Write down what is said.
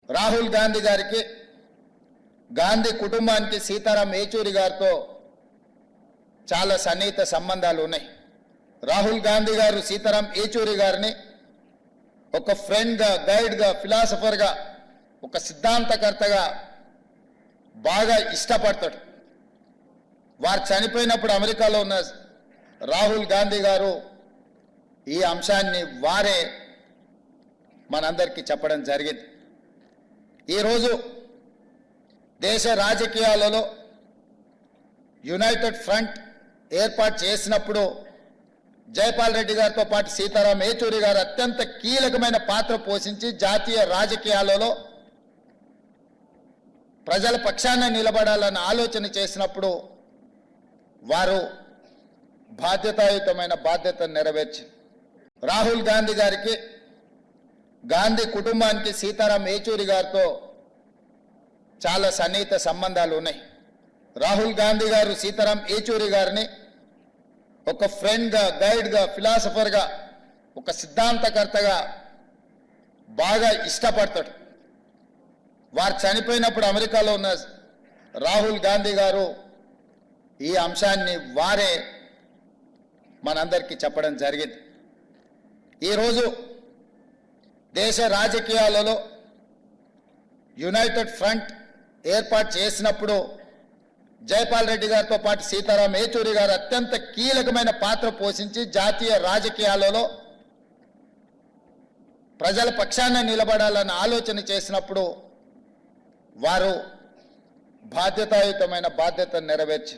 రాహుల్ గాంధీ గారికి గాంధీ కుటుంబానికి సీతారాం ఏచూరి గారితో చాలా సన్నిహిత సంబంధాలు ఉన్నాయి. రాహుల్ గాంధీ గారు సీతారాం ఏచూరి గారిని ఒక ఫ్రెండ్గా, గైడ్గా, ఫిలాసఫర్గా, ఒక సిద్ధాంతకర్తగా బాగా ఇష్టపడతాడు. వారు చనిపోయినప్పుడు అమెరికాలో ఉన్న రాహుల్ గాంధీ గారు ఈ అంశాన్ని వారే మనందరికీ చెప్పడం జరిగింది. ఈరోజు దేశ రాజకీయాలలో యునైటెడ్ ఫ్రంట్ ఏర్పాటు చేసినప్పుడు జైపాల్ రెడ్డి గారితో పాటు సీతారాం ఏచూరి గారు అత్యంత కీలకమైన పాత్ర పోషించి జాతీయ రాజకీయాలలో ప్రజల పక్షాన నిలబడాలన్న ఆలోచన చేసినప్పుడు వారు బాధ్యతాయుతమైన బాధ్యతను నెరవేర్చి రాహుల్ గాంధీ గారికి గాంధీ కుటుంబానికి సీతారాం ఏచూరి గారితో చాలా సన్నిహిత సంబంధాలు ఉన్నాయి. రాహుల్ గాంధీ గారు సీతారాం ఏచూరి గారిని ఒక ఫ్రెండ్గా, గైడ్గా, ఫిలాసఫర్గా, ఒక సిద్ధాంతకర్తగా బాగా ఇష్టపడతాడు. వారు చనిపోయినప్పుడు అమెరికాలో ఉన్న రాహుల్ గాంధీ గారు ఈ అంశాన్ని వారే మనందరికీ చెప్పడం జరిగింది. ఈరోజు దేశ రాజకీయాలలో యునైటెడ్ ఫ్రంట్ ఏర్పాటు చేసినప్పుడు జైపాల్ రెడ్డి గారితో పాటు సీతారాం ఏచూరి గారు అత్యంత కీలకమైన పాత్ర పోషించి జాతీయ రాజకీయాలలో ప్రజల పక్షాన నిలబడాలన్న ఆలోచన చేసినప్పుడు వారు బాధ్యతాయుతమైన బాధ్యతను నెరవేర్చి